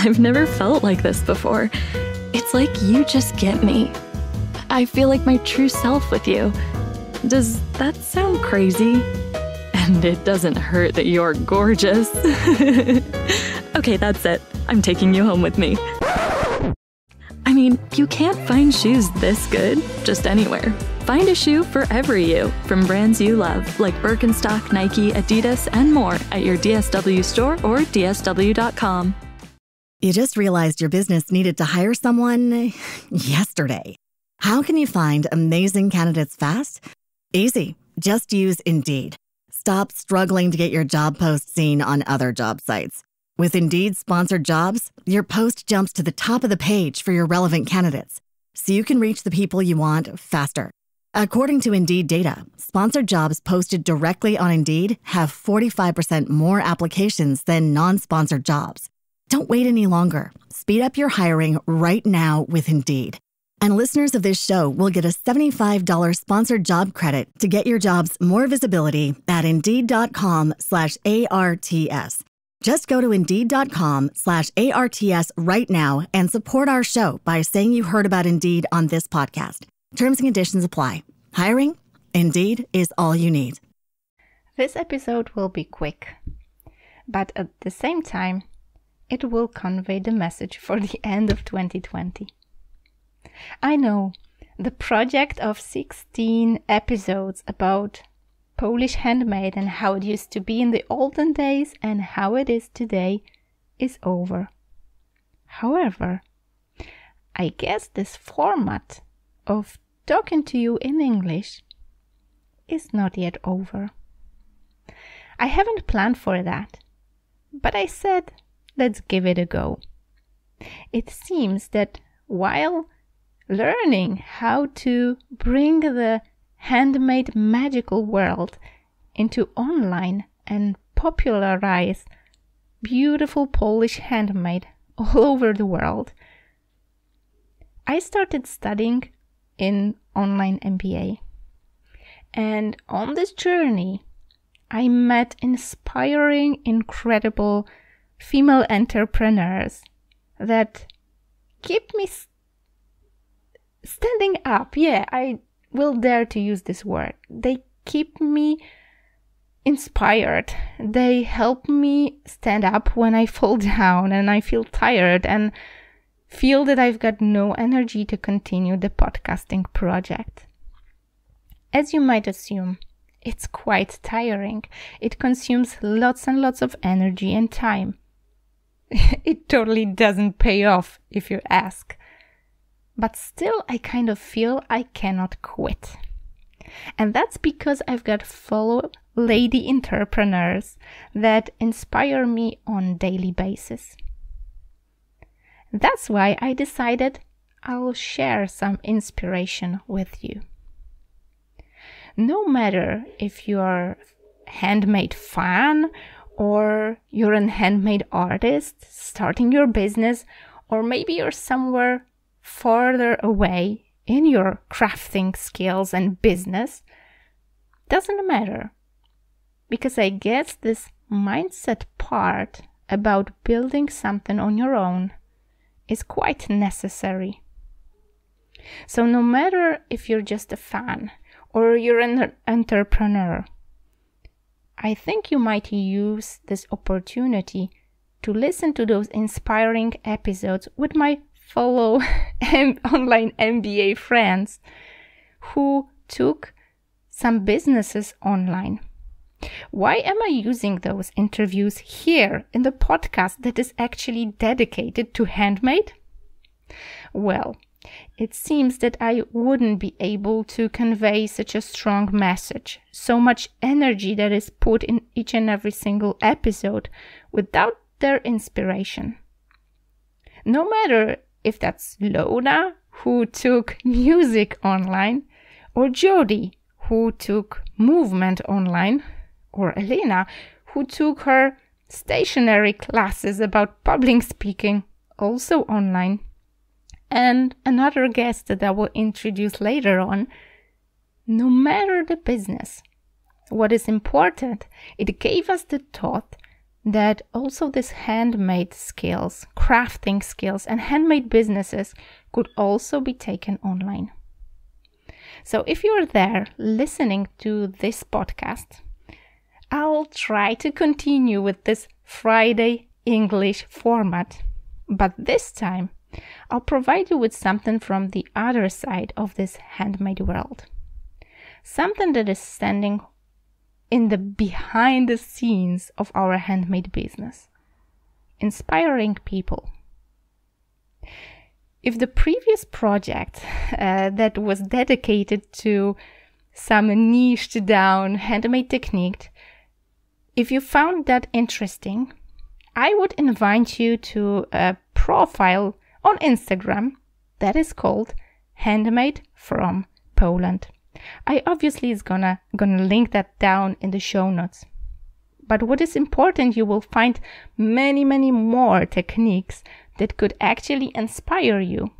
I've never felt like this before. It's like you just get me. I feel like my true self with you. Does that sound crazy? And it doesn't hurt that you're gorgeous. Okay, that's it. I'm taking you home with me. I mean, you can't find shoes this good just anywhere. Find a shoe for every you from brands you love, like Birkenstock, Nike, Adidas, and more at your DSW store or dsw.com. You just realized your business needed to hire someone yesterday. How can you find amazing candidates fast? Easy. Just use Indeed. Stop struggling to get your job post seen on other job sites. With Indeed sponsored jobs, your post jumps to the top of the page for your relevant candidates, so you can reach the people you want faster. According to Indeed data, sponsored jobs posted directly on Indeed have 45% more applications than non-sponsored jobs. Don't wait any longer. Speed up your hiring right now with Indeed. And listeners of this show will get a $75 sponsored job credit to get your jobs more visibility at Indeed.com/ARTS. Just go to Indeed.com/ARTS right now and support our show by saying you heard about Indeed on this podcast. Terms and conditions apply. Hiring? Indeed is all you need. This episode will be quick, but at the same time, it will convey the message for the end of 2020. I know the project of 16 episodes about Polish handmade and how it used to be in the olden days and how it is today is over. However, I guess this format of talking to you in English is not yet over. I haven't planned for that, but I said, let's give it a go. It seems that while learning how to bring the handmade magical world into online and popularize beautiful Polish handmade all over the world, I started studying in online MBA. And on this journey, I met inspiring, incredible female entrepreneurs that keep me standing up. Yeah, I will dare to use this word. They keep me inspired. They help me stand up when I fall down and I feel tired and feel that I've got no energy to continue the podcasting project. As you might assume, it's quite tiring. It consumes lots and lots of energy and time. It totally doesn't pay off if you ask. But still, I kind of feel I cannot quit. And that's because I've got fellow lady entrepreneurs that inspire me on a daily basis. That's why I decided I'll share some inspiration with you. No matter if you're a handmade fan or you're a handmade artist starting your business, or maybe you're somewhere farther away in your crafting skills and business, doesn't matter. Because I guess this mindset part about building something on your own is quite necessary. So no matter if you're just a fan or you're an entrepreneur, I think you might use this opportunity to listen to those inspiring episodes with my fellow online MBA friends who took some businesses online. Why am I using those interviews here in the podcast that is actually dedicated to handmade? Well, it seems that I wouldn't be able to convey such a strong message, so much energy that is put in each and every single episode without their inspiration. No matter if that's Lona, who took music online, or Jody, who took movement online, or Elena, who took her stationary classes about public speaking, also online, and another guest that I will introduce later on. No matter the business, what is important, it gave us the thought that also these handmade skills, crafting skills, and handmade businesses could also be taken online. So if you're there listening to this podcast, I'll try to continue with this Friday English format, but this time I'll provide you with something from the other side of this handmade world. Something that is standing in the behind the scenes of our handmade business, inspiring people. If the previous project that was dedicated to some niched down handmade technique, if you found that interesting, I would invite you to a profile on Instagram that is called Handmade from Poland. I obviously is gonna link that down in the show notes. But what is important, you will find many more techniques that could actually inspire you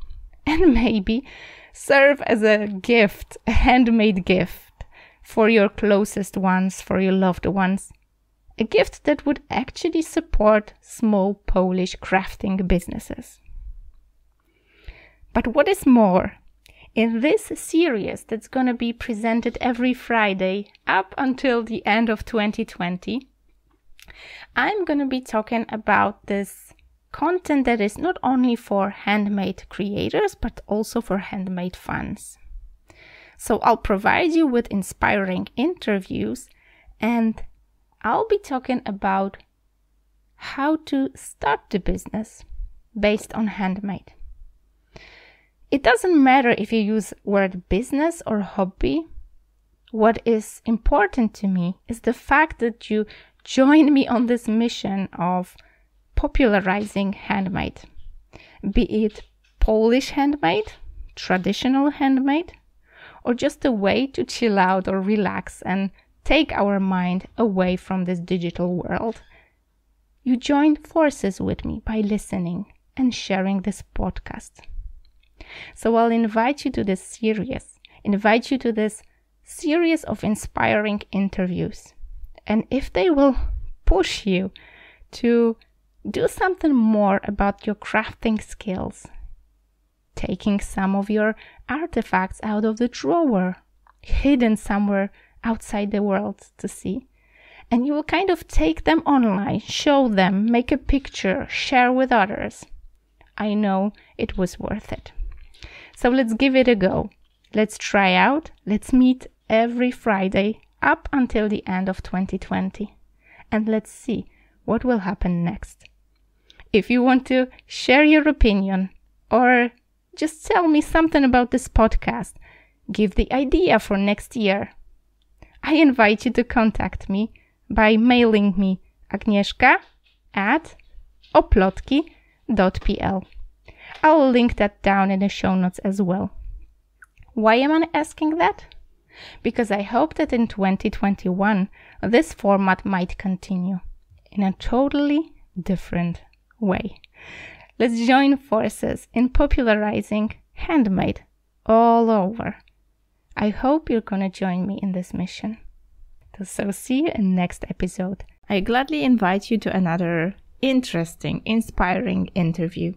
and maybe serve as a gift, a handmade gift for your closest ones, for your loved ones. A gift that would actually support small Polish crafting businesses. But what is more, in this series that's going to be presented every Friday up until the end of 2020, I'm going to be talking about this content that is not only for handmade creators, but also for handmade fans. So I'll provide you with inspiring interviews, and I'll be talking about how to start the business based on handmade. It doesn't matter if you use word business or hobby. What is important to me is the fact that you join me on this mission of popularizing handmade, be it Polish handmade, traditional handmade, or just a way to chill out or relax and take our mind away from this digital world. You join forces with me by listening and sharing this podcast. So I'll invite you to this series of inspiring interviews. And if they will push you to do something more about your crafting skills, taking some of your artifacts out of the drawer, hidden somewhere outside the world to see, and you will kind of take them online, show them, make a picture, share with others, I know it was worth it. So let's give it a go. Let's try out. Let's meet every Friday up until the end of 2020. And let's see what will happen next. If you want to share your opinion or just tell me something about this podcast, give the idea for next year, I invite you to contact me by mailing me agnieszka@oplotki.pl. I'll link that down in the show notes as well. Why am I asking that? Because I hope that in 2021, this format might continue in a totally different way. Let's join forces in popularizing handmade all over. I hope you're gonna join me in this mission. So see you in next episode. I gladly invite you to another interesting, inspiring interview.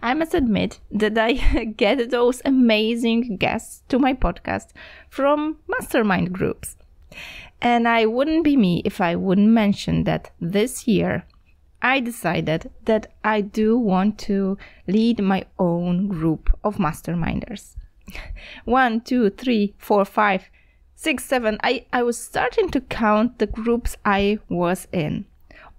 I must admit that I get those amazing guests to my podcast from mastermind groups. And I wouldn't be me if I wouldn't mention that this year I decided that I do want to lead my own group of masterminders. 1, 2, 3, 4, 5, 6, 7. I was starting to count the groups I was in.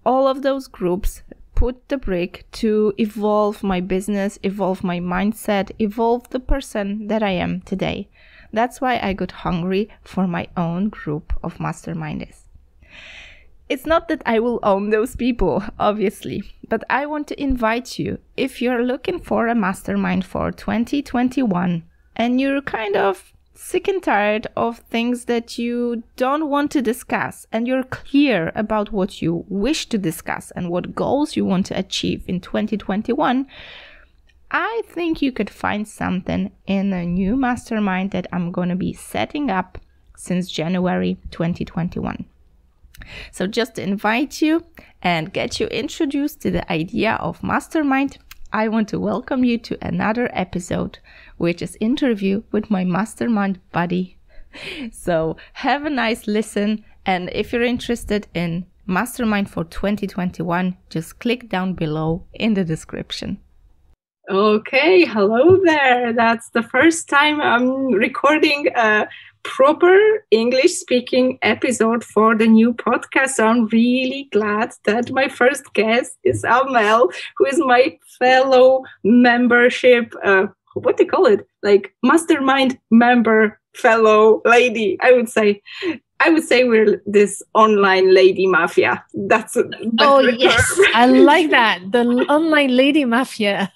All of those groups put the brick to evolve my business, evolve my mindset, evolve the person that I am today. That's why I got hungry for my own group of masterminders. It's not that I will own those people, obviously, but I want to invite you, if you're looking for a mastermind for 2021 and you're kind of sick and tired of things that you don't want to discuss, and you're clear about what you wish to discuss and what goals you want to achieve in 2021, I think you could find something in a new mastermind that I'm going to be setting up since January 2021. So just to invite you and get you introduced to the idea of mastermind, I want to welcome you to another episode, which is interview with my mastermind buddy. So have a nice listen. And if you're interested in mastermind for 2021, just click down below in the description. Okay, hello there. That's the first time I'm recording a proper English-speaking episode for the new podcast. So I'm really glad that my first guest is Amel, who is my fellow membership, what do you call it? Like mastermind member, fellow lady, I would say we're this online lady mafia. That's a better yes, term. I like that. The online lady mafia.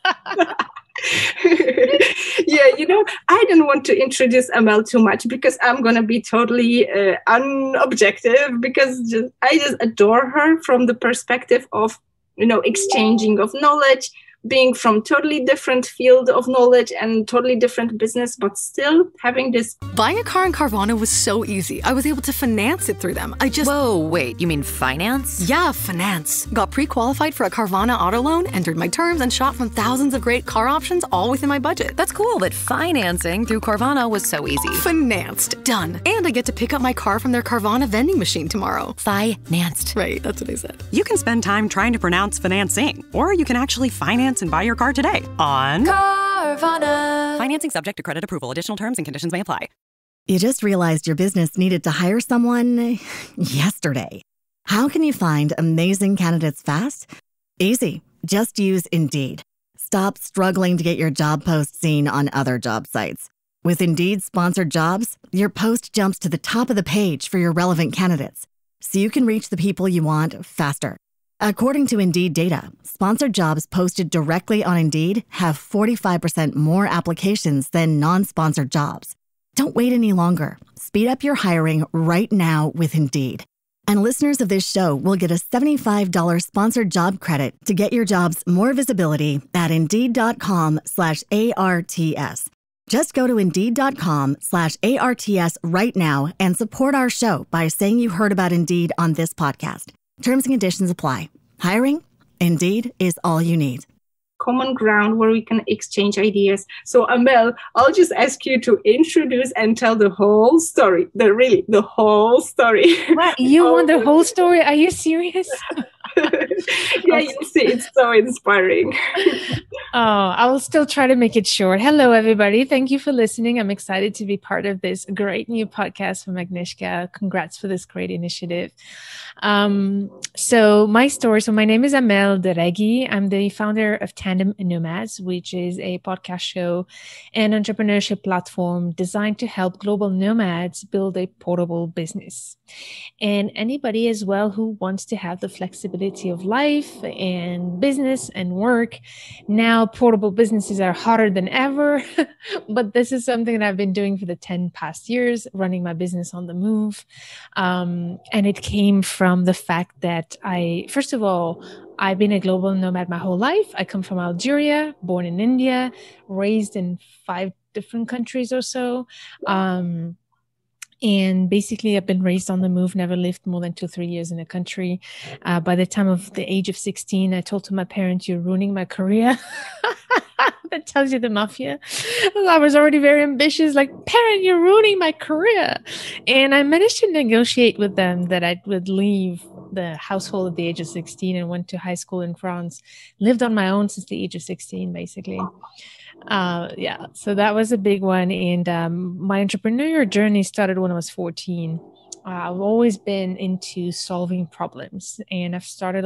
Yeah, I don't want to introduce Amel too much because I'm going to be totally unobjective because I just adore her from the perspective of, exchanging of knowledge, being from totally different field of knowledge and totally different business, but still having this. Buying a car in Carvana was so easy. I was able to finance it through them. Whoa, wait, you mean finance? Yeah, finance. Got pre-qualified for a Carvana auto loan, entered my terms, and shot from thousands of great car options all within my budget. That's cool, but financing through Carvana was so easy. Financed. Done. And I get to pick up my car from their Carvana vending machine tomorrow. Financed. Right, that's what I said. You can spend time trying to pronounce financing, or you can actually finance and buy your car today on Carvana. Financing subject to credit approval. Additional terms and conditions may apply. You just realized your business needed to hire someone yesterday. How can you find amazing candidates fast? Easy. Just use Indeed. Stop struggling to get your job post seen on other job sites. With Indeed sponsored jobs, your post jumps to the top of the page for your relevant candidates, so you can reach the people you want faster. According to Indeed data, sponsored jobs posted directly on Indeed have 45% more applications than non-sponsored jobs. Don't wait any longer. Speed up your hiring right now with Indeed. And listeners of this show will get a $75 sponsored job credit to get your jobs more visibility at Indeed.com/ARTS. Just go to Indeed.com/ARTS right now and support our show by saying you heard about Indeed on this podcast. Terms and conditions apply. Hiring? Indeed is all you need. Common ground where we can exchange ideas. So Amel, I'll just ask you to introduce and tell the whole story. The whole story. What? You want the whole story? Are you serious? Yeah, you see, it's so inspiring. I will still try to make it short. Hello, everybody. Thank you for listening. I'm excited to be part of this great new podcast from Agnieszka. Congrats for this great initiative. So my story. So my name is Amel Derragui. I'm the founder of Tandem Nomads, which is a podcast show and entrepreneurship platform designed to help global nomads build a portable business. And anybody as well who wants to have the flexibility of life and business and work. Now, portable businesses are harder than ever, but this is something that I've been doing for the 10 past years, running my business on the move. And it came from the fact that first of all, I've been a global nomad my whole life. I come from Algeria, born in India, raised in 5 different countries or so. And basically, I've been raised on the move, never lived more than 2-3 years in a country. By the time of the age of 16, I told to my parents, "You're ruining my career." That tells you the mafia. I was already very ambitious, like, "Parent, you're ruining my career." And I managed to negotiate with them that I would leave the household at the age of 16 and went to high school in France, lived on my own since the age of 16, basically. So that was a big one. And my entrepreneurial journey started when I was 14. I've always been into solving problems, and I've started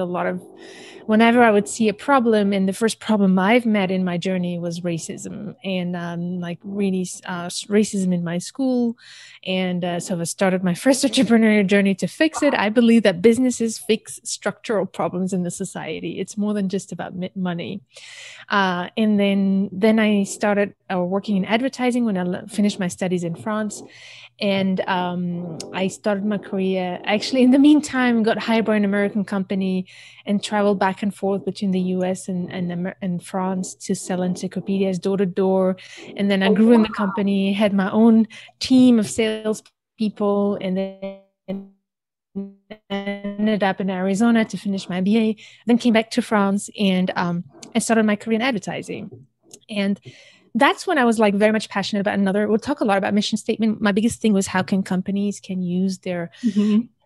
whenever I would see a problem, and the first problem I've met in my journey was racism, and racism in my school. And so I started my first entrepreneurial journey to fix it. I believe that businesses fix structural problems in the society. It's more than just about money. And then I started working in advertising when I finished my studies in France. And I started my career, actually, in the meantime, got hired by an American company and traveled back and forth between the US and France to sell encyclopedias door to door. And then I grew in the company, had my own team of salespeople, and then ended up in Arizona to finish my BA, then came back to France, and I started my career in advertising. And that's when I was like very much passionate about we'll talk a lot about mission statement. My biggest thing was how companies can use their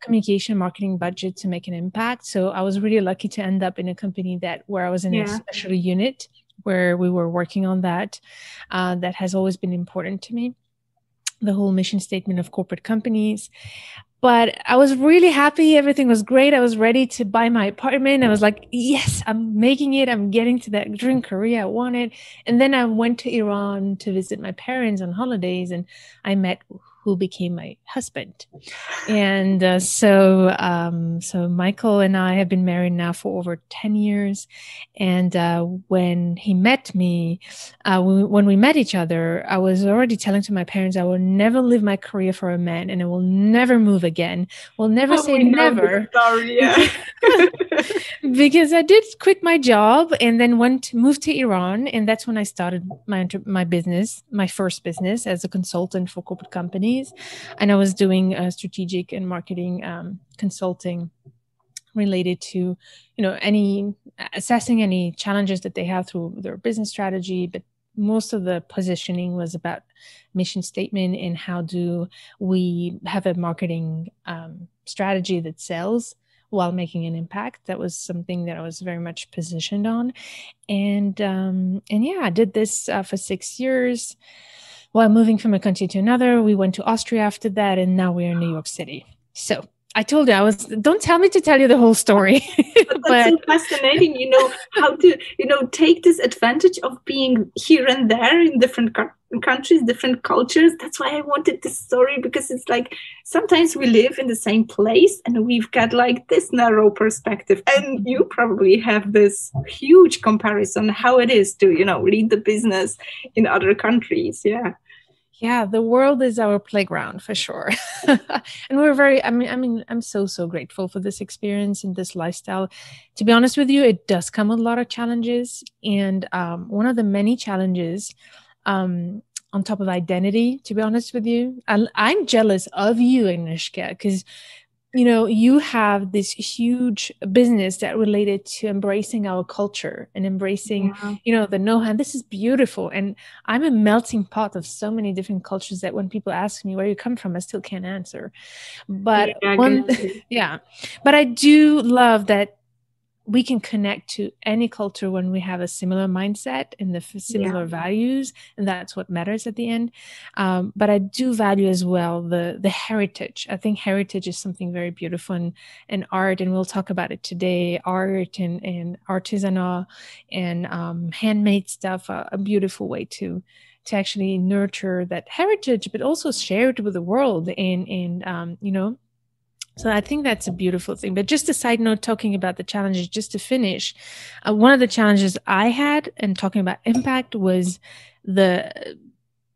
communication marketing budget to make an impact. So I was really lucky to end up in a company where I was in a special unit where we were working on that. That has always been important to me, the whole mission statement of corporate companies. But I was really happy. Everything was great. I was ready to buy my apartment. I was like, yes, I'm making it. I'm getting to that dream career I wanted. And then I went to Iran to visit my parents on holidays, and I met who became my husband. And so Michael and I have been married now for over 10 years. And when he met me, when we met each other, I was already telling to my parents, I will never live my career for a man, and I will never move again. We'll never say never. Story, yeah. Because I did quit my job and then moved to Iran. And that's when I started my business, my first business as a consultant for corporate companies. And I was doing strategic and marketing consulting related to, assessing any challenges that they have through their business strategy. But most of the positioning was about mission statement and how do we have a marketing strategy that sells while making an impact. That was something that I was very much positioned on. And I did this for 6 years while moving from a country to another. We went to Austria after that, and now we're in New York City. So I told you don't tell me to tell you the whole story. That's so fascinating, how to, take this advantage of being here and there in different countries, different cultures. That's why I wanted this story, because it's like sometimes we live in the same place and we've got like this narrow perspective, and you probably have this huge comparison how it is to, lead the business in other countries. Yeah, the world is our playground for sure. And we're I'm so grateful for this experience and this lifestyle. To be honest with you, it does come with a lot of challenges. And one of the many challenges on top of identity, to be honest with you, I'm jealous of you, Agnieszka, because you have this huge business that related to embracing our culture and embracing, the know-how. This is beautiful. And I'm a melting pot of so many different cultures that when people ask me where you come from, I still can't answer. But but I do love that we can connect to any culture when we have a similar mindset and the similar values, and that's what matters at the end. But I do value as well the heritage. I think heritage is something very beautiful, and art, and we'll talk about it today. Art and artisanal and handmade stuff are a beautiful way to actually nurture that heritage, but also share it with the world. So I think that's a beautiful thing. But just a side note, talking about the challenges, just to finish, one of the challenges I had in talking about impact was the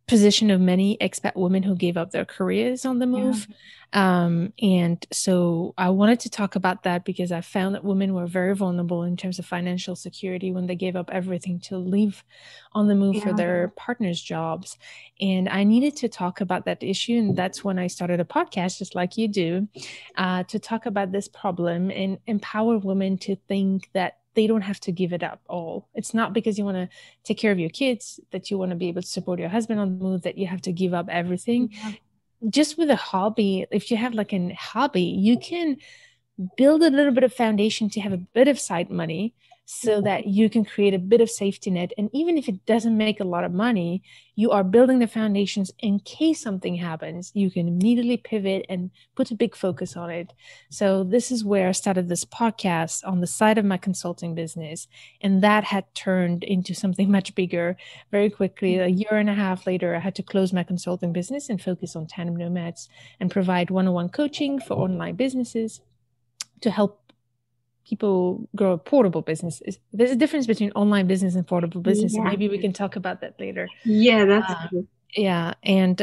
position of many expat women who gave up their careers on the move. And so I wanted to talk about that because I found that women were very vulnerable in terms of financial security when they gave up everything to leave on the move for their partner's jobs. And I needed to talk about that issue. And that's when I started a podcast, just like you do, to talk about this problem and empower women to think that they don't have to give it up all. It's not because you want to take care of your kids that you want to be able to support your husband on the move that you have to give up everything. Just with a hobby, if you have like a hobby, you can build a little bit of foundation to have a bit of side money so that you can create a bit of safety net. And even if it doesn't make a lot of money, you are building the foundations in case something happens. You can immediately pivot and put a big focus on it. So this is where I started this podcast on the side of my consulting business. And that had turned into something much bigger very quickly. A year and a half later, I had to close my consulting business and focus on Tandem Nomads and provide one-on-one coaching for online businesses to help people grow a portable business. There's a difference between online business and portable business. And maybe we can talk about that later. Yeah, that's good. Yeah. And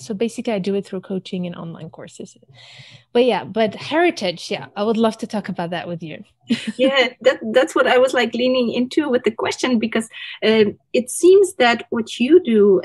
so basically I do it through coaching and online courses. But heritage, I would love to talk about that with you. That's what I was like leaning into with the question, because it seems that what you do,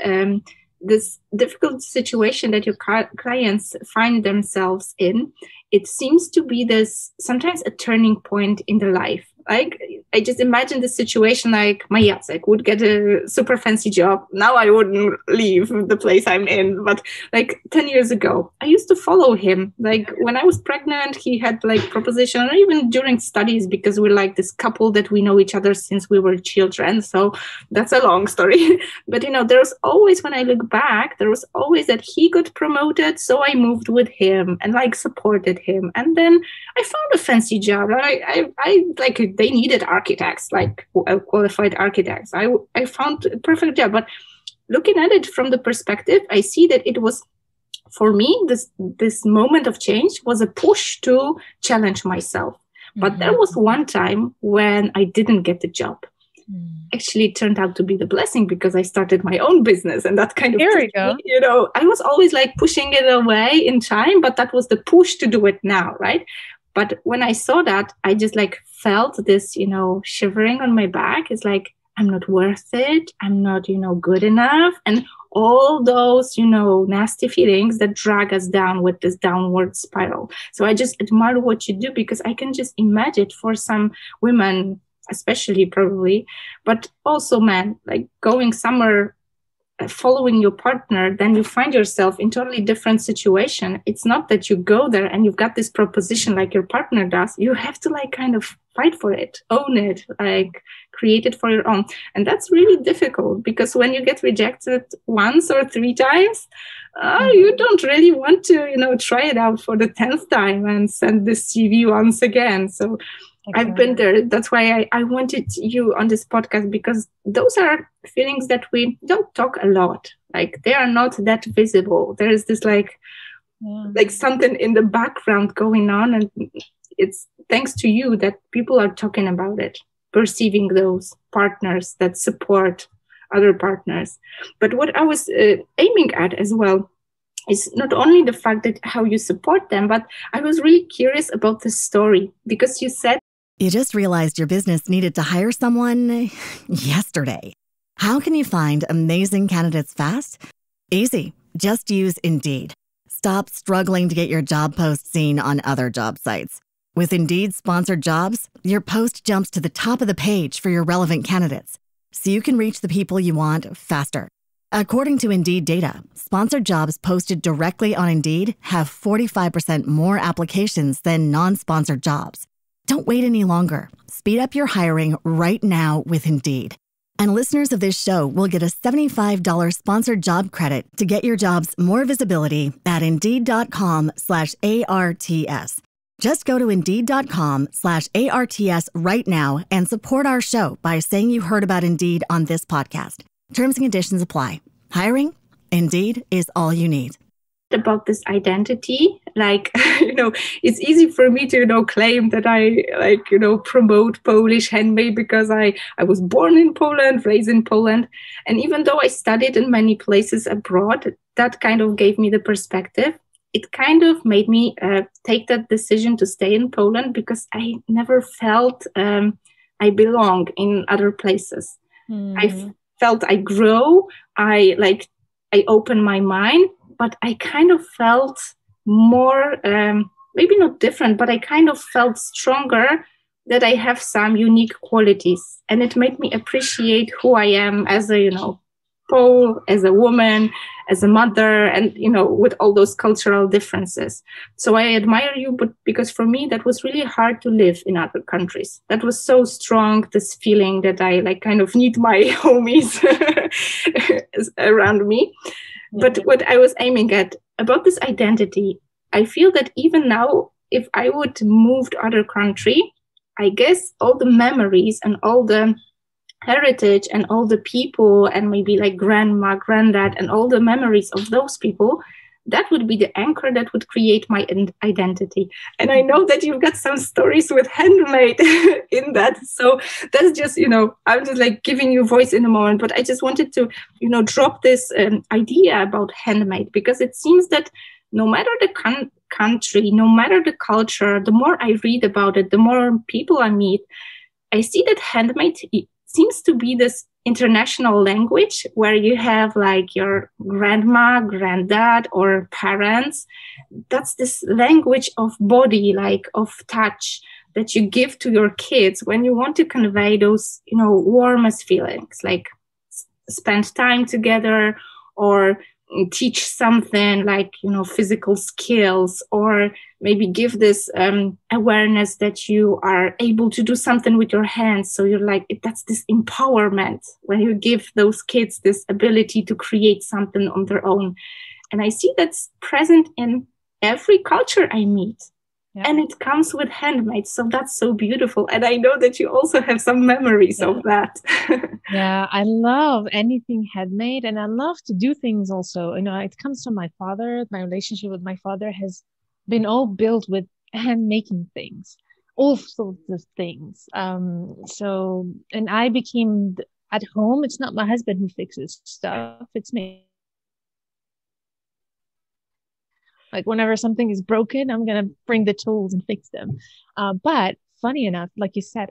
this difficult situation that your clients find themselves in, it seems to be this sometimes a turning point in the life. Like, I just imagine the situation like my Jacek would get a super fancy job. Now I wouldn't leave the place I'm in. But like 10 years ago, I used to follow him. Like when I was pregnant, he had like proposition, or even during studies, because we're like this couple that we know each other since we were children. So that's a long story. But, there was always, when I look back, there was always that he got promoted. So I moved with him and like supported him. And then I found a fancy job. I like, they needed architects, like qualified architects. I found a perfect job. But looking at it from the perspective, I see that it was, for me, this moment of change was a push to challenge myself. But there was one time when I didn't get the job. Actually, it turned out to be the blessing, because I started my own business, and that kind of, there we go. I was always like pushing it away in time, but that was the push to do it now, right? But when I saw that, I just like felt this, shivering on my back. It's like, I'm not worth it. I'm not, good enough. And all those, nasty feelings that drag us down with this downward spiral. So I just admire what you do, because I can just imagine for some women, especially probably, but also men, like going somewhere, following your partner, then you find yourself in totally different situation. It's not that you go there and you've got this proposition like your partner does. You have to like kind of fight for it, own it, like create it for your own. And that's really difficult, because when you get rejected once or 3 times, you don't really want to, try it out for the 10th time and send the CV once again. So I've been there. That's why I wanted you on this podcast, because those are feelings that we don't talk a lot. Like, they are not that visible. There is this like something in the background going on, and it's thanks to you that people are talking about it, perceiving those partners that support other partners. But what I was aiming at as well is not only the fact that how you support them, but I was really curious about the story, because you said You just realized your business needed to hire someone yesterday. How can you find amazing candidates fast? Easy. Just use Indeed. Stop struggling to get your job post seen on other job sites. With Indeed sponsored jobs, your post jumps to the top of the page for your relevant candidates, so you can reach the people you want faster. According to Indeed data, sponsored jobs posted directly on Indeed have 45% more applications than non-sponsored jobs. Don't wait any longer. Speed up your hiring right now with Indeed. And listeners of this show will get a $75 sponsored job credit to get your jobs more visibility at Indeed.com/ARTS. Just go to Indeed.com/ARTS right now and support our show by saying you heard about Indeed on this podcast. Terms and conditions apply. Hiring? Indeed is all you need. About this identity, like, it's easy for me to, claim that I promote Polish handmade because I was born in Poland, raised in Poland. And even though I studied in many places abroad, that kind of gave me the perspective. It kind of made me take that decision to stay in Poland, because I never felt I belong in other places. I felt I grow, I open my mind, but I kind of felt more, maybe not different, but I kind of felt stronger that I have some unique qualities. And it made me appreciate who I am as a, Pole, as a woman, as a mother, and, with all those cultural differences. So I admire you, but because for me, that was really hard to live in other countries. That was so strong, this feeling that I kind of need my homies around me. But what I was aiming at about this identity, I feel that even now, if I would move to other country, I guess all the memories and all the heritage and all the people and maybe like grandma, granddad, and all the memories of those people, that would be the anchor that would create my identity. And I know that you've got some stories with handmade in that. So that's just, I'm just like giving you voice in a moment, but I just wanted to, drop this idea about handmade, because it seems that no matter the country, no matter the culture, the more I read about it, the more people I meet, I see that handmade seems to be this international language where you have like your grandma, granddad, or parents. That's this language of body, like of touch, that you give to your kids when you want to convey those, warmest feelings, like spend time together, or teach something like, physical skills, or maybe give this awareness that you are able to do something with your hands. So you're like, that's this empowerment when you give those kids this ability to create something on their own. And I see that's present in every culture I meet. Yeah. And it comes with handmade. So that's so beautiful. And I know that you also have some memories of that. Yeah, I love anything handmade, and I love to do things also. It comes from my father. My relationship with my father has been all built with hand making things, all sorts of things. And I became at home. It's not my husband who fixes stuff. It's me. Like whenever something is broken, I'm going to bring the tools and fix them. But funny enough, like you said,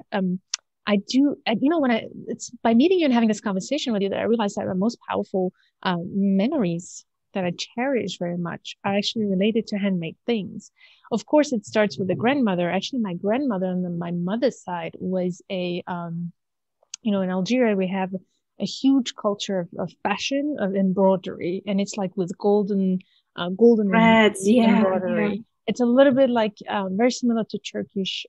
I do, it's by meeting you and having this conversation with you that I realized that the most powerful memories that I cherish very much are actually related to handmade things. Of course, it starts with the grandmother. Actually, my grandmother on my mother's side was in Algeria, we have a huge culture of fashion, of embroidery, and it's like with golden threads, embroidery. Yeah. It's a little bit like very similar to Turkish.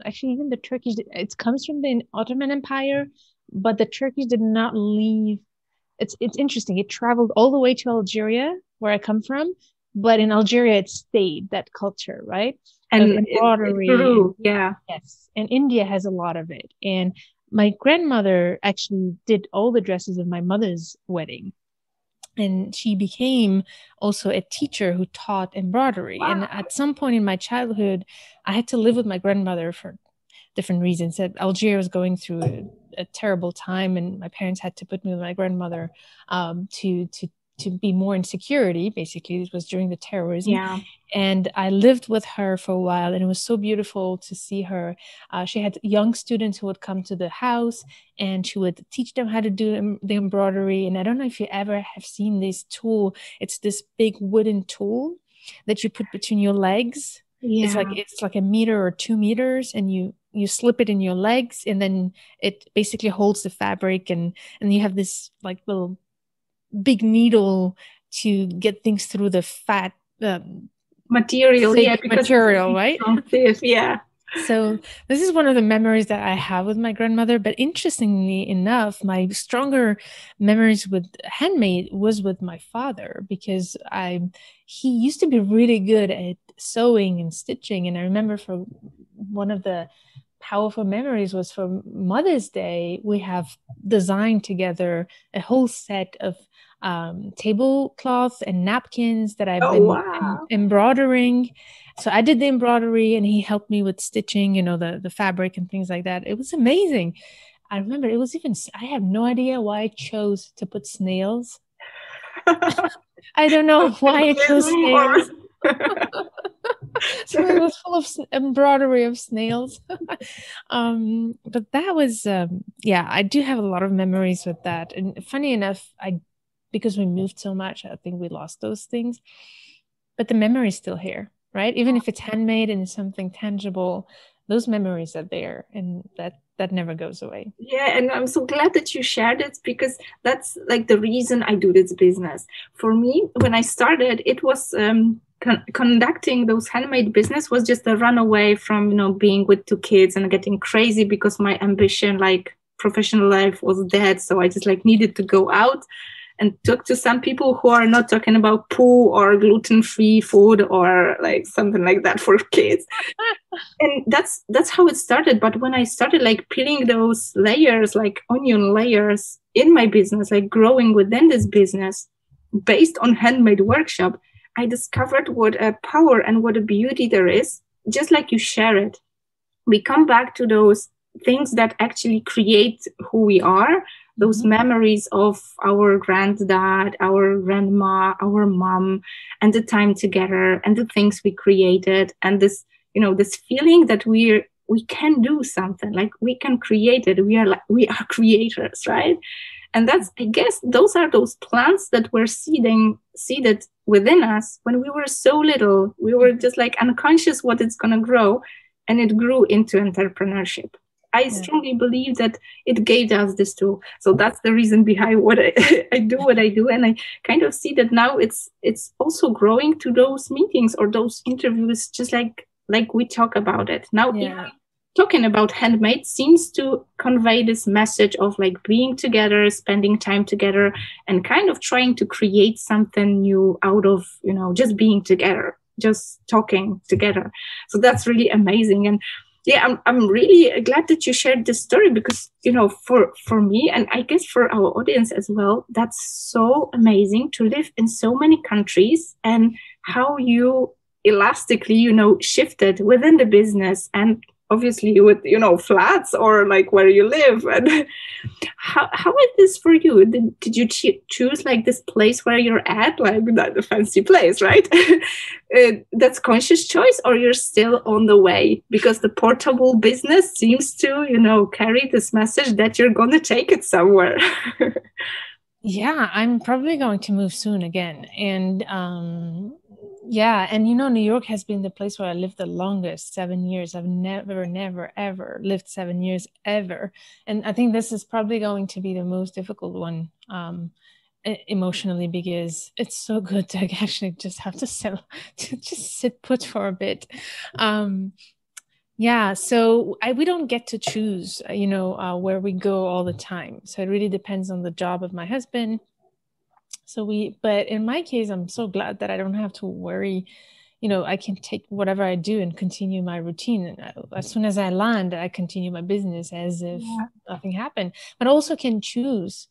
Actually, even the Turkish, it comes from the Ottoman Empire, but the Turkish did not leave. It's interesting. It traveled all the way to Algeria, where I come from, but in Algeria, it stayed, that culture, right? And embroidery. It grew, yeah. Yes, and India has a lot of it. And my grandmother actually did all the dresses of my mother's wedding. And she became also a teacher who taught embroidery. Wow. And at some point in my childhood, I had to live with my grandmother for different reasons. Algeria was going through a terrible time, and my parents had to put me with my grandmother to be more in security. Basically, it was during the terrorism. Yeah. And I lived with her for a while, and it was so beautiful to see her. She had young students who would come to the house, and she would teach them how to do the embroidery. And I don't know if you ever have seen this tool. It's this big wooden tool that you put between your legs. Yeah. It's like 1 meter or 2 meters, and you slip it in your legs, and then it basically holds the fabric, and you have this like little big needle to get things through the fat material, right? Yeah. So this is one of the memories that I have with my grandmother. But interestingly enough, my stronger memories with handmade was with my father, because he used to be really good at sewing and stitching. And I remember for one of the powerful memories was for Mother's Day, we have designed together a whole set of tablecloths and napkins that I've been embroidering. So I did the embroidery, and he helped me with stitching, the fabric and things like that. It was amazing. I remember I have no idea why I chose to put snails. I don't know why I chose snails. So it was full of embroidery of snails. But that was, I do have a lot of memories with that. And funny enough, because we moved so much, I think we lost those things. But the memory is still here, right? Even if it's handmade and it's something tangible, those memories are there, and that never goes away. Yeah, and I'm so glad that you shared it, because that's like the reason I do this business. For me, when I started, it was conducting those handmade business was just a runaway from being with 2 kids and getting crazy, because my ambition, like professional life, was dead. So I just needed to go out and talk to some people who are not talking about poo or gluten-free food or something like that for kids. And that's how it started. But when I started peeling those layers, like onion layers in my business, growing within this business based on handmade workshop, I discovered what a power and what a beauty there is. Just like you share it, we come back to those things that actually create who we are, those memories of our granddad, our grandma, our mom, and the time together and the things we created, and this, this feeling that we we can do something, like we can create it. We are creators, right? And that's, I guess, those are those plants that were seeded within us when we were so little. We were just like unconscious what it's going to grow, and it grew into entrepreneurship. I strongly believe that it gave us this tool. So that's the reason behind what I do what I do. And I kind of see that now it's also growing to those meetings or those interviews, just like we talk about it. Now, even talking about handmade seems to convey this message of like being together, spending time together, and kind of trying to create something new out of, just being together, just talking together. So that's really amazing. And yeah, I'm really glad that you shared this story, because, for me, and I guess for our audience as well, that's so amazing to live in so many countries, and how you elastically, shifted within the business, and obviously with, flats or like where you live. And how is this for you? Did you choose like this place where you're at, like the fancy place, right? That's conscious choice, or you're still on the way? Because the portable business seems to, carry this message that you're going to take it somewhere. Yeah, I'm probably going to move soon again. And New York has been the place where I lived the longest, 7 years. I've never, ever lived 7 years ever. And I think this is probably going to be the most difficult one emotionally, because it's so good to actually just have to sit put for a bit. So we don't get to choose, where we go all the time. So it really depends on the job of my husband. But in my case, I'm so glad that I don't have to worry. I can take whatever I do and continue my routine. And as soon as I land, I continue my business as if nothing happened. But I also can choose,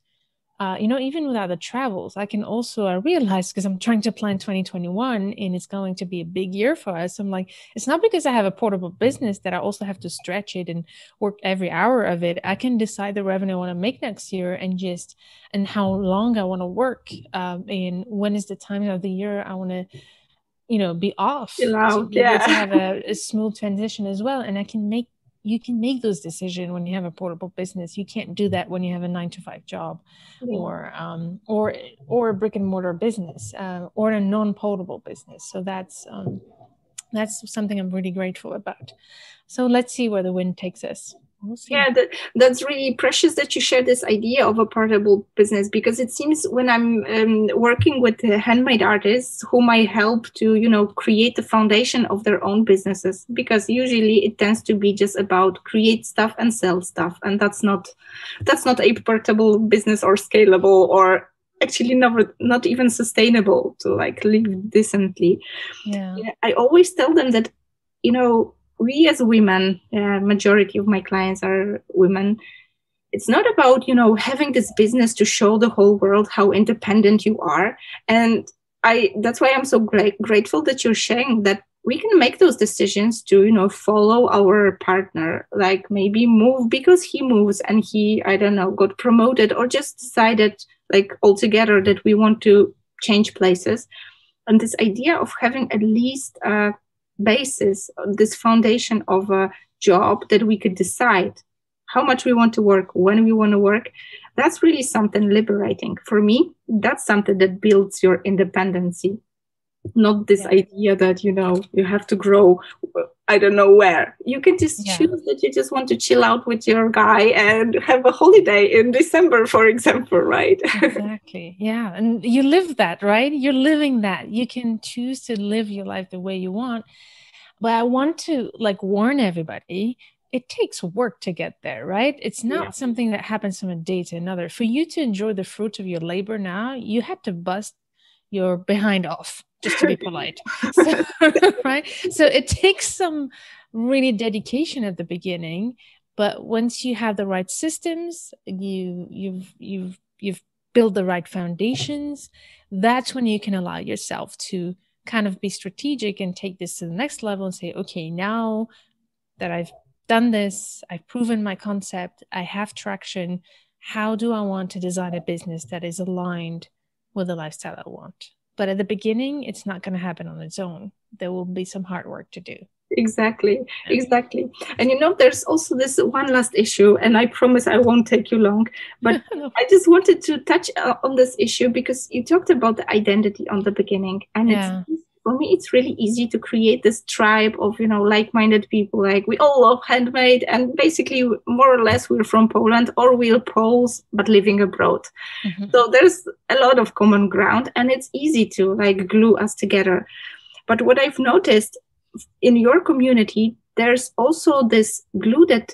even without the travels, I can also, I realize, because I'm trying to plan 2021 and it's going to be a big year for us. I'm like, it's not because I have a portable business that I also have to stretch it and work every hour of it. I can decide the revenue I want to make next year, and how long I want to work, and when is the time of the year I want to, be off, to be able to have a smooth transition as well. And you can make those decisions when you have a portable business. You can't do that when you have a 9-to-5 job, or a brick and mortar business, or a non-portable business. So that's something I'm really grateful about. So let's see where the wind takes us. We'll see. Yeah, that's really precious that you share this idea of a portable business, because it seems when I'm working with handmade artists whom I help to, create the foundation of their own businesses, because usually it tends to be just about create stuff and sell stuff. And that's not a portable business or scalable, or actually not even sustainable to like live decently. Yeah. I always tell them that, we as women, majority of my clients are women. It's not about, having this business to show the whole world how independent you are. And that's why I'm so grateful that you're sharing that we can make those decisions to, follow our partner, like maybe move because he moves and he, I don't know, got promoted, or just decided like altogether that we want to change places. And this idea of having at least basis, this foundation of a job that we could decide how much we want to work, when we want to work, that's really something liberating. For me, that's something that builds your independency, not this idea that, you have to grow, I don't know where. You can just choose that you just want to chill out with your guy and have a holiday in December, for example, right? Exactly. Yeah. And you live that, right? You're living that. You can choose to live your life the way you want. But I want to warn everybody, it takes work to get there, right? It's not something that happens from a day to another. For you to enjoy the fruit of your labor now, you had to bust your behind off, just to be polite. So, right? So it takes some really dedication at the beginning, but once you have the right systems, you've built the right foundations, that's when you can allow yourself to kind of be strategic and take this to the next level and say, okay, now that I've done this, I've proven my concept, I have traction, how do I want to design a business that is aligned with the lifestyle I want? But at the beginning, it's not going to happen on its own. There will be some hard work to do. Exactly. And there's also this one last issue, and I promise I won't take you long, but I just wanted to touch on this issue because you talked about the identity on the beginning, and for me, it's really easy to create this tribe of, like-minded people. Like, we all love handmade, and basically, more or less, we're from Poland, or we're Poles, but living abroad. Mm-hmm. So there's a lot of common ground, and it's easy to glue us together. But what I've noticed in your community, there's also this glue that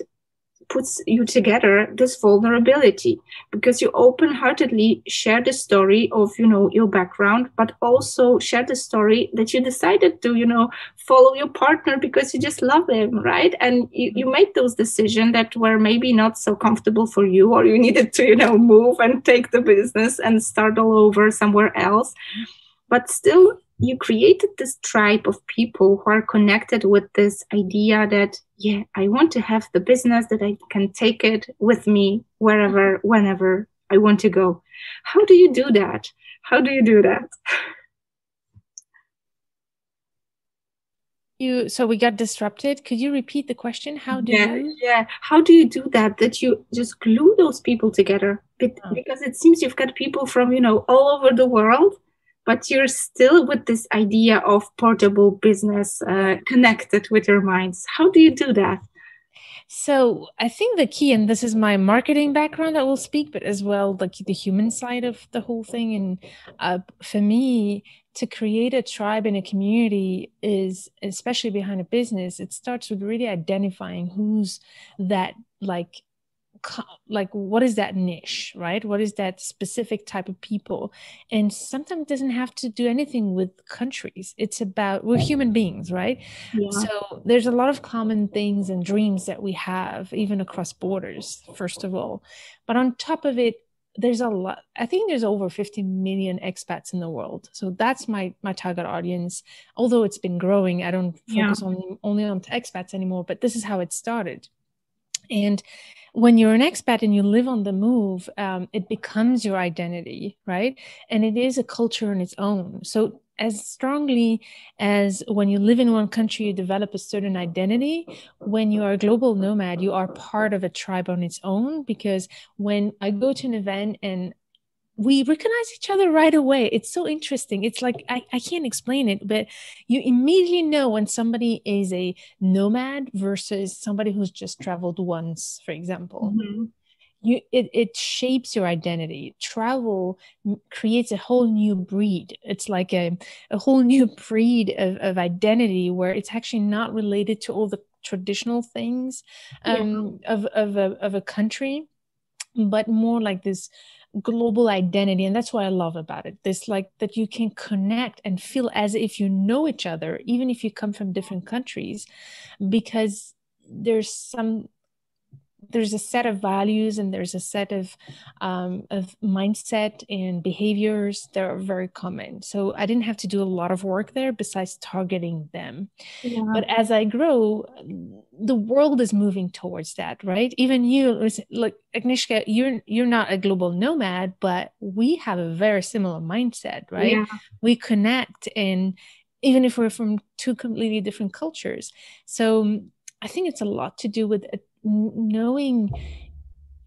puts you together, this vulnerability, because you open-heartedly share the story of, your background, but also share the story that you decided to, follow your partner because you just love him, right? And you made those decisions that were maybe not so comfortable for you, or you needed to, move and take the business and start all over somewhere else. But still, you created this tribe of people who are connected with this idea that, I want to have the business that I can take it with me wherever, whenever I want to go. How do you do that? So we got disrupted. Could you repeat the question? How do you? Yeah. How do you do that? That you just glue those people together? Because it seems you've got people from, all over the world, but you're still with this idea of portable business connected with your minds. How do you do that? So I think the key, and this is my marketing background that will speak, but as well, the human side of the whole thing. And for me, to create a tribe and a community is, especially behind a business, it starts with really identifying who's that, what is that niche, right? What is that specific type of people? And sometimes it doesn't have to do anything with countries. It's about, we're human beings, right? Yeah. So there's a lot of common things and dreams that we have, even across borders, first of all. But on top of it, there's a lot. I think there's over 50 million expats in the world. So that's my target audience. Although it's been growing, I don't focus only on expats anymore, but this is how it started. And when you're an expat and you live on the move, it becomes your identity, right? And it is a culture on its own. So as strongly as when you live in one country, you develop a certain identity, when you are a global nomad, you are part of a tribe on its own. Because when I go to an event and we recognize each other right away. It's so interesting. It's like, I can't explain it, but you immediately know when somebody is a nomad versus somebody who's just traveled once, for example. Mm-hmm. It shapes your identity. Travel creates a whole new breed. It's like a whole new breed of identity where it's actually not related to all the traditional things of a country, but more like this global identity. And that's what I love about it. This that you can connect and feel as if you know each other, even if you come from different countries, because there's a set of values and there's a set of mindset and behaviors that are very common. So I didn't have to do a lot of work there besides targeting them. Yeah. But as I grow, the world is moving towards that, right? Even you, like Agnieszka, you're not a global nomad, but we have a very similar mindset, right? Yeah. We connect, and even if we're from two completely different cultures. So I think it's a lot to do with knowing,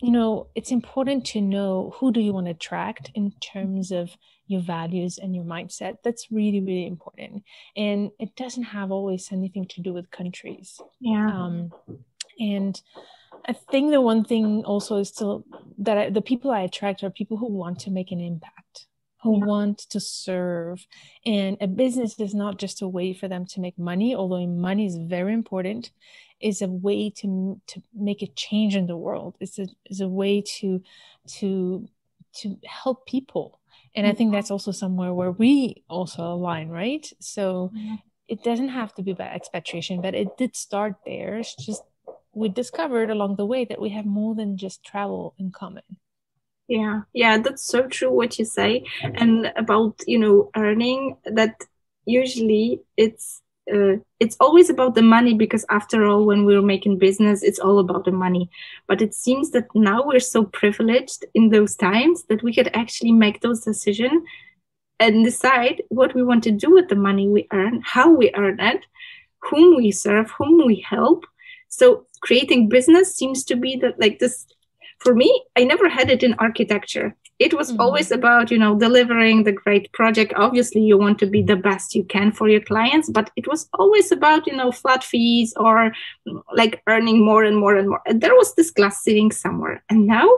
it's important to know who do you want to attract in terms of your values and your mindset. That's really, really important. And it doesn't have always anything to do with countries. Yeah. And I think the one thing also is still that the people I attract are people who want to make an impact, who want to serve. And a business is not just a way for them to make money, although money is very important. Is a way to make a change in the world. It's a way to help people. And I think that's also somewhere where we also align, right? So it doesn't have to be about expatriation, but it did start there. It's just we discovered along the way that we have more than just travel in common. Yeah, that's so true what you say. And about, earning, that usually it's always about the money, because after all, when we're making business, it's all about the money. But it seems that now we're so privileged in those times that we could actually make those decisions and decide what we want to do with the money we earn, how we earn it, whom we serve, whom we help. So creating business seems to be that, like this, for me, I never had it in architecture. It was always about, delivering the great project. Obviously, you want to be the best you can for your clients, but it was always about, flat fees or like earning more and more and more. And there was this glass ceiling somewhere. And now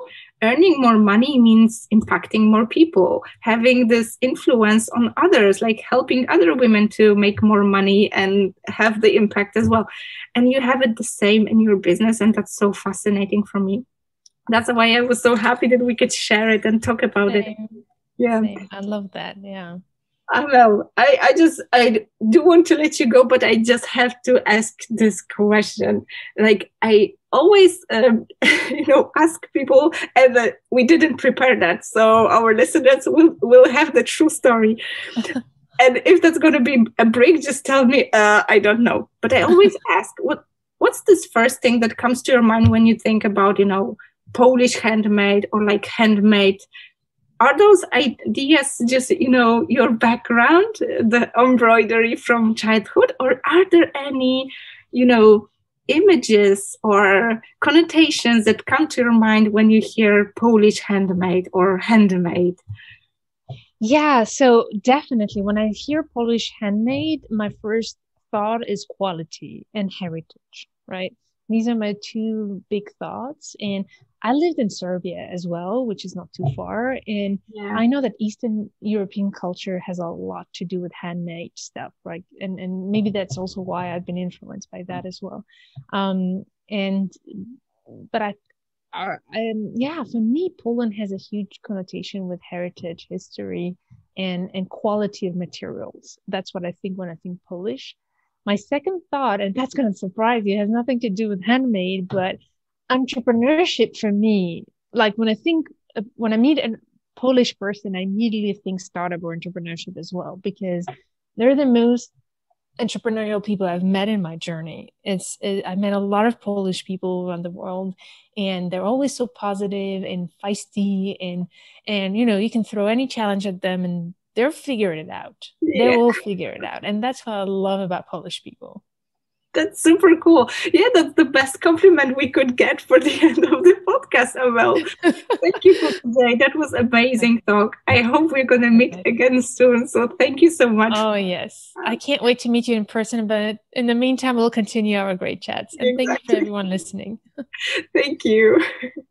earning more money means impacting more people, having this influence on others, like helping other women to make more money and have the impact as well. And you have it the same in your business. And that's so fascinating for me. That's why I was so happy that we could share it and talk about it. Yeah. Same. I love that. Yeah. Amel, I do want to let you go, but I just have to ask this question. Like I always, ask people, and we didn't prepare that, so our listeners will have the true story. And if that's going to be a break, just tell me. I don't know, but I always ask, what's this first thing that comes to your mind when you think about, Polish handmade or like handmade? Are those ideas just, your background, the embroidery from childhood, or are there any, images or connotations that come to your mind when you hear Polish handmade or handmade? Yeah, so definitely when I hear Polish handmade, my first thought is quality and heritage, right? These are my two big thoughts. And I lived in Serbia as well, which is not too far. And I know that Eastern European culture has a lot to do with handmade stuff, right? And maybe that's also why I've been influenced by that as well. For me, Poland has a huge connotation with heritage, history, and quality of materials. That's what I think when I think Polish. My second thought, and that's going to surprise you, has nothing to do with handmade, but entrepreneurship for me. Like when I meet a Polish person, I immediately think startup or entrepreneurship as well, because they're the most entrepreneurial people I've met in my journey. I met a lot of Polish people around the world, and they're always so positive and feisty, and you can throw any challenge at them and they'll figure it out. Yeah. They will figure it out. And that's what I love about Polish people. That's super cool. Yeah, that's the best compliment we could get for the end of the podcast, Amel. Thank you for today. That was amazing talk. I hope we're going to meet again soon. So thank you so much. Oh, yes. I can't wait to meet you in person. But in the meantime, we'll continue our great chats. And thank you for everyone listening. Thank you.